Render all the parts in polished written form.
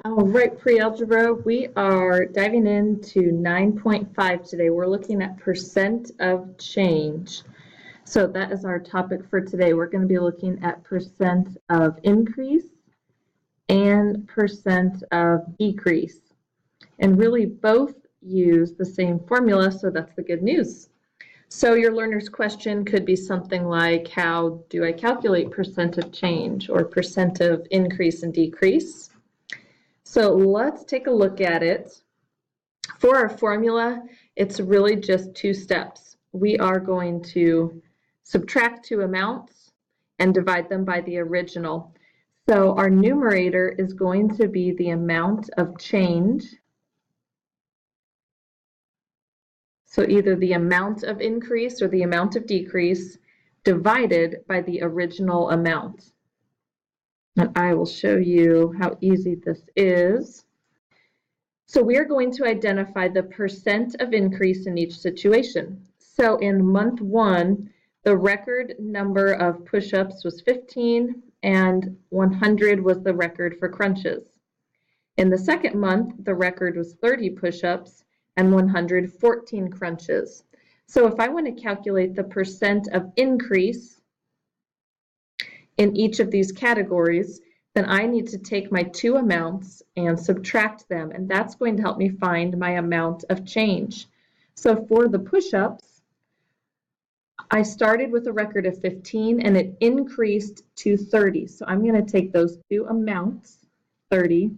All right, pre-algebra, we are diving into 9.5 today. We're looking at percent of change. So that is our topic for today. We're going to be looking at percent of increase and percent of decrease. And really both use the same formula, so that's the good news. So your learner's question could be something like, how do I calculate percent of change or percent of increase and decrease? So let's take a look at it. For our formula, it's really just two steps. We are going to subtract two amounts and divide them by the original. So our numerator is going to be the amount of change. So either the amount of increase or the amount of decrease divided by the original amount. And I will show you how easy this is. So we are going to identify the percent of increase in each situation. So in month 1, the record number of push-ups was 15 and 100 was the record for crunches. In the second month, the record was 30 push-ups and 114 crunches. So if I want to calculate the percent of increase in each of these categories, then I need to take my two amounts and subtract them, and that's going to help me find my amount of change. So for the push-ups, I started with a record of 15 and it increased to 30. So I'm going to take those two amounts, 30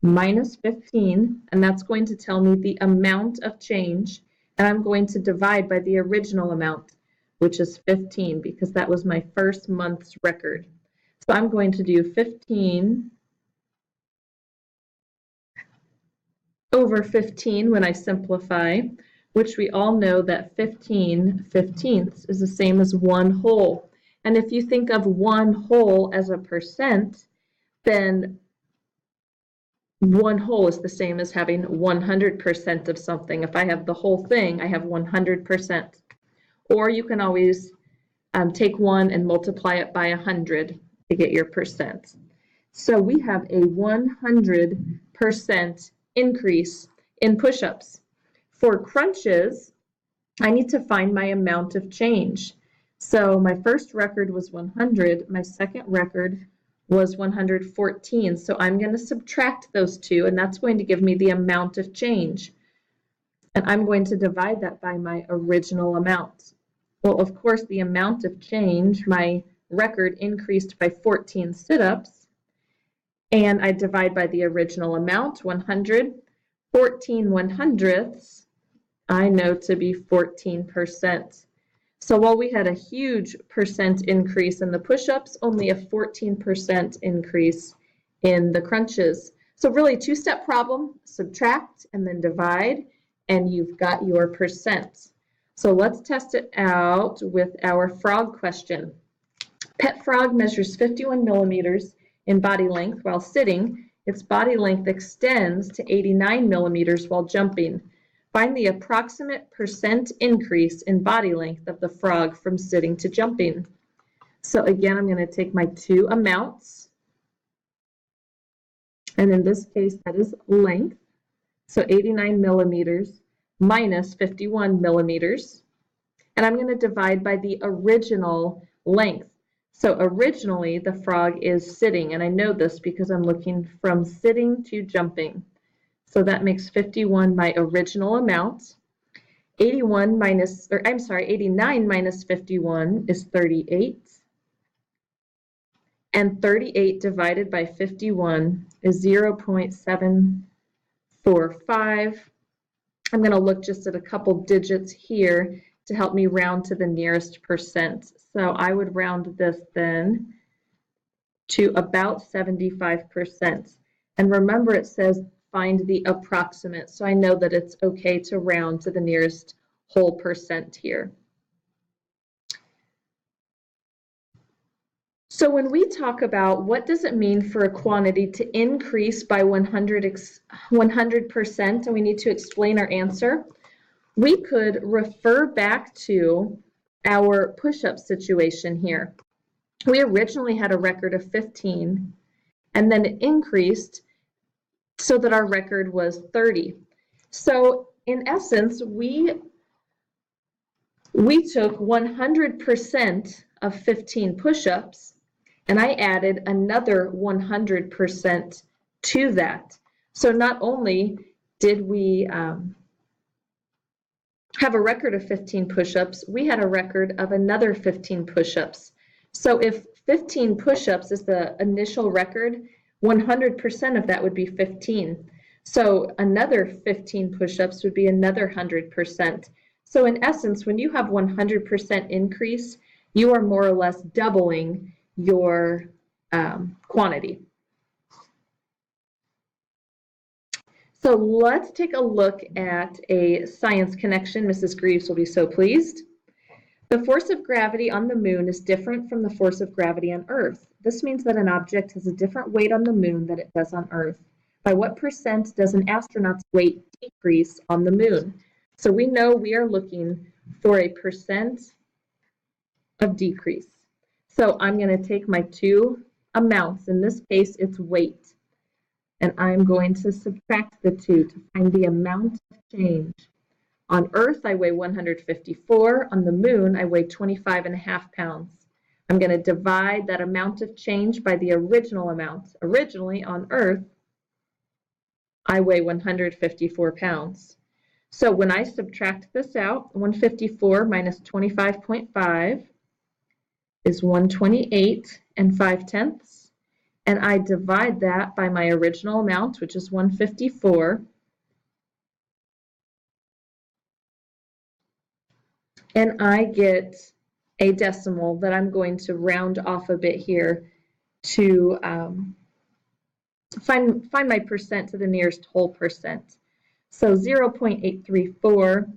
minus 15, and that's going to tell me the amount of change, and I'm going to divide by the original amount, which is 15, because that was my first month's record. So I'm going to do 15 over 15 when I simplify, which we all know that 15 fifteenths is the same as 1 whole. And if you think of 1 whole as a percent, then 1 whole is the same as having 100% of something. If I have the whole thing, I have 100%. Or you can always take 1 and multiply it by 100 to get your percent. So we have a 100% increase in push-ups. For crunches, I need to find my amount of change. So my first record was 100, my second record was 114. So I'm going to subtract those two, and that's going to give me the amount of change. And I'm going to divide that by my original amount. Well, of course, the amount of change, my record increased by 14 sit-ups, and I divide by the original amount, 100. 14 100ths, I know to be 14%. So while we had a huge percent increase in the push-ups, only a 14% increase in the crunches. So really, two-step problem, subtract and then divide, and you've got your percent. So let's test it out with our frog question. Pet frog measures 51 millimeters in body length while sitting. Its body length extends to 89 millimeters while jumping. Find the approximate percent increase in body length of the frog from sitting to jumping. So again, I'm going to take my two amounts, and in this case, that is length. So 89 millimeters minus 51 millimeters. And I'm going to divide by the original length. So originally, the frog is sitting, and I know this because I'm looking from sitting to jumping. So that makes 51 my original amount. 89 minus 51 is 38. And 38 divided by 51 is 0.745. I'm going to look just at a couple digits here to help me round to the nearest percent. So I would round this then to about 75%. And remember, it says find the approximate. So I know that it's okay to round to the nearest whole percent here. So when we talk about what does it mean for a quantity to increase by 100%, and we need to explain our answer, we could refer back to our push-up situation here. We originally had a record of 15, and then it increased so that our record was 30. So in essence, we took 100% of 15 push-ups, and I added another 100% to that. So not only did we have a record of 15 push-ups, we had a record of another 15 push-ups. So if 15 push-ups is the initial record, 100% of that would be 15. So another 15 push-ups would be another 100%. So in essence, when you have 100% increase, you are more or less doubling your quantity. So let's take a look at a science connection. Mrs. Greaves will be so pleased. The force of gravity on the moon is different from the force of gravity on Earth. This means that an object has a different weight on the moon than it does on Earth. By what percent does an astronaut's weight decrease on the moon? So we know we are looking for a percent of decrease. So I'm going to take my two amounts. In this case, it's weight. And I'm going to subtract the two to find the amount of change. On Earth, I weigh 154. On the moon, I weigh 25.5 pounds. I'm going to divide that amount of change by the original amount. Originally, on Earth, I weigh 154 pounds. So when I subtract this out, 154 minus 25.5 is 128 and 5/10. And I divide that by my original amount, which is 154. And I get a decimal that I'm going to round off a bit here to find my percent to the nearest whole percent. So 0.834,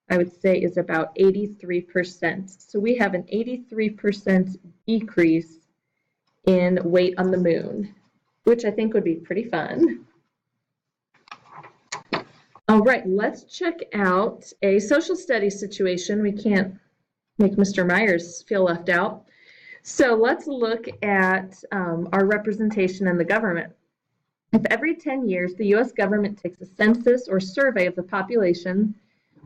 I would say, is about 83%. So we have an 83% decrease in weight on the moon, which I think would be pretty fun. All right, let's check out a social studies situation. We can't make Mr. Myers feel left out. So let's look at our representation in the government. If every 10 years the U.S. government takes a census or survey of the population,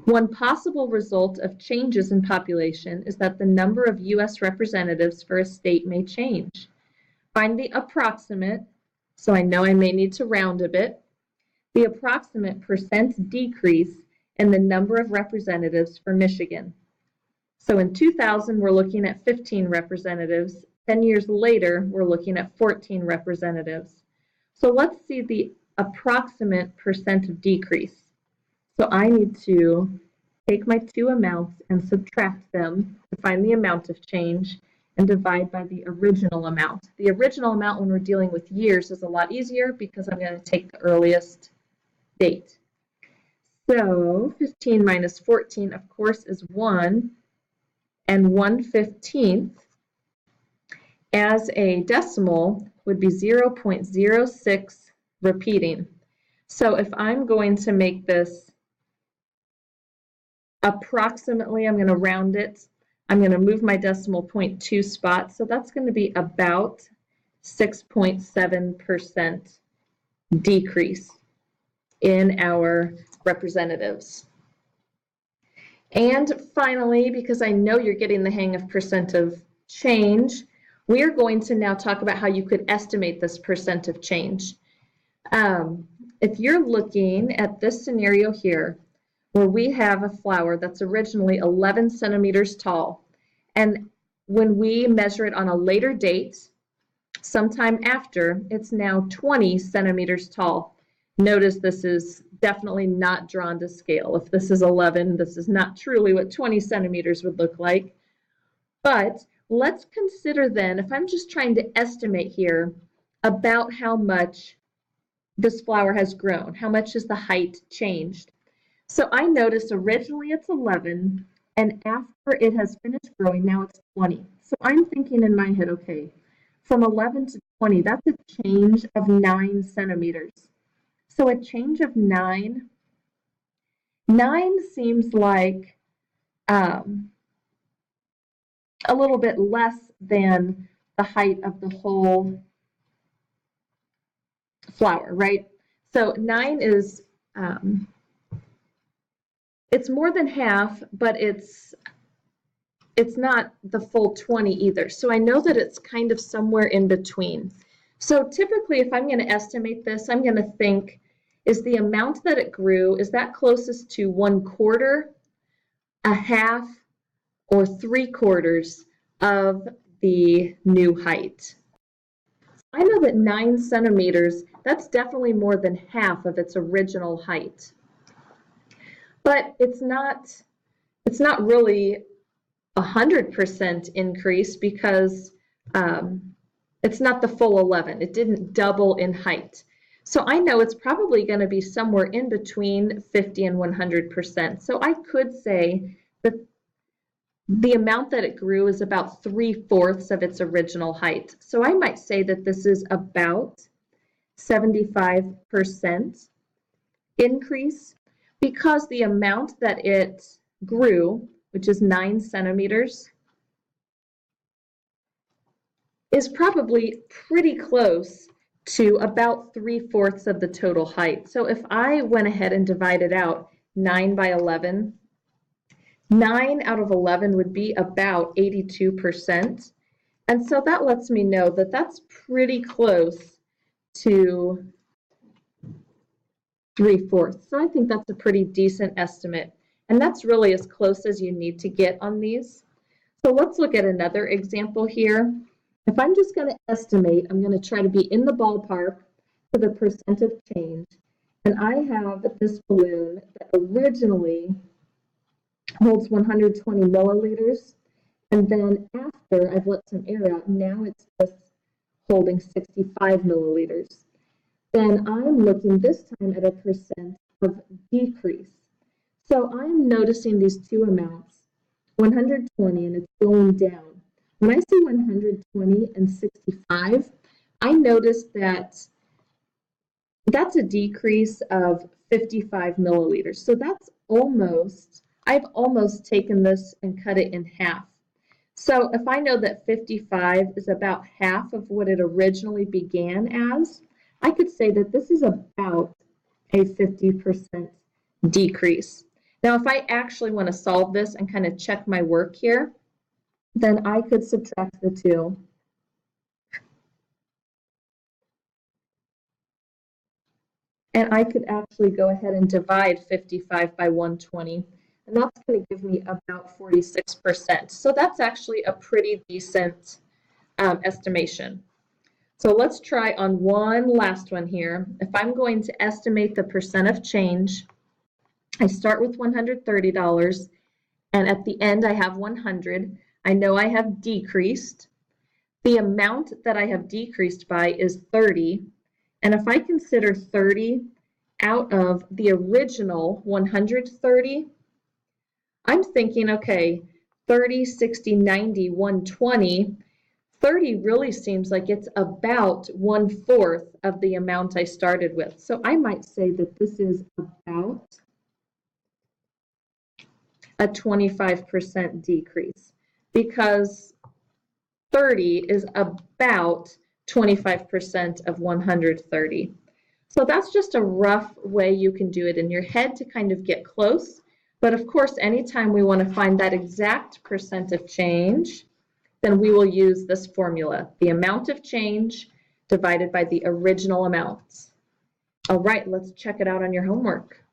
one possible result of changes in population is that the number of U.S. representatives for a state may change. Find the approximate, so I know I may need to round a bit, the approximate percent decrease in the number of representatives for Michigan. So in 2000, we're looking at 15 representatives. 10 years later, we're looking at 14 representatives. So let's see the approximate percent of decrease. So I need to take my two amounts and subtract them to find the amount of change and divide by the original amount. The original amount when we're dealing with years is a lot easier because I'm going to take the earliest date. So 15 minus 14, of course, is 1, and 1/15 as a decimal would be 0.06 repeating. So if I'm going to make this approximately, I'm going to round it. I'm going to move my decimal point 2 spots. So that's going to be about 6.7% decrease in our representatives. And finally, because I know you're getting the hang of percent of change, we are going to now talk about how you could estimate this percent of change. If you're looking at this scenario here, where we have a flower that's originally 11 centimeters tall, and when we measure it on a later date, sometime after, it's now 20 centimeters tall. Notice this is definitely not drawn to scale. If this is 11, this is not truly what 20 centimeters would look like. But let's consider then, if I'm just trying to estimate here about how much this flower has grown, how much has the height changed. So I notice originally it's 11, and after it has finished growing, now it's 20. So I'm thinking in my head, okay, from 11 to 20, that's a change of 9 centimeters. So a change of 9 seems like a little bit less than the height of the whole flower, right? So 9 is, it's more than half, but it's not the full 20 either. So I know that it's kind of somewhere in between. So typically, if I'm going to estimate this, I'm going to think, is the amount that it grew, is that closest to 1/4, a half, or 3/4 of the new height? I know that 9 centimeters, that's definitely more than half of its original height. But it's not really 100% increase because it's not the full 11. It didn't double in height. So I know it's probably going to be somewhere in between 50 and 100%. So I could say that the amount that it grew is about 3/4 of its original height. So I might say that this is about 75% increase because the amount that it grew, which is 9 centimeters, is probably pretty close to about 3/4 of the total height. So if I went ahead and divided out 9 by 11, 9 out of 11 would be about 82%. And so that lets me know that that's pretty close to 3/4. So I think that's a pretty decent estimate. And that's really as close as you need to get on these. So let's look at another example here. If I'm just going to estimate, I'm going to try to be in the ballpark for the percent of change. And I have this balloon that originally holds 120 milliliters. And then after I've let some air out, now it's just holding 65 milliliters. Then I'm looking this time at a percent of decrease. So I'm noticing these two amounts, 120, and it's going down. When I see 120 and 65, I notice that that's a decrease of 55 milliliters. So that's almost, I've almost taken this and cut it in half. So if I know that 55 is about half of what it originally began as, I could say that this is about a 50% decrease. Now, if I actually want to solve this and kind of check my work here, then I could subtract the two. And I could actually go ahead and divide 55 by 120. And that's going to give me about 46%. So that's actually a pretty decent estimation. So let's try on one last one here. If I'm going to estimate the percent of change, I start with $130, and at the end I have 100. I know I have decreased. The amount that I have decreased by is 30. And if I consider 30 out of the original 130, I'm thinking, okay, 30, 60, 90, 120, 30 really seems like it's about 1/4 of the amount I started with. So I might say that this is about a 25% decrease because 30 is about 25% of 130. So that's just a rough way you can do it in your head to kind of get close. But of course, anytime we want to find that exact percent of change, then we will use this formula, the amount of change divided by the original amount. All right, let's check it out on your homework.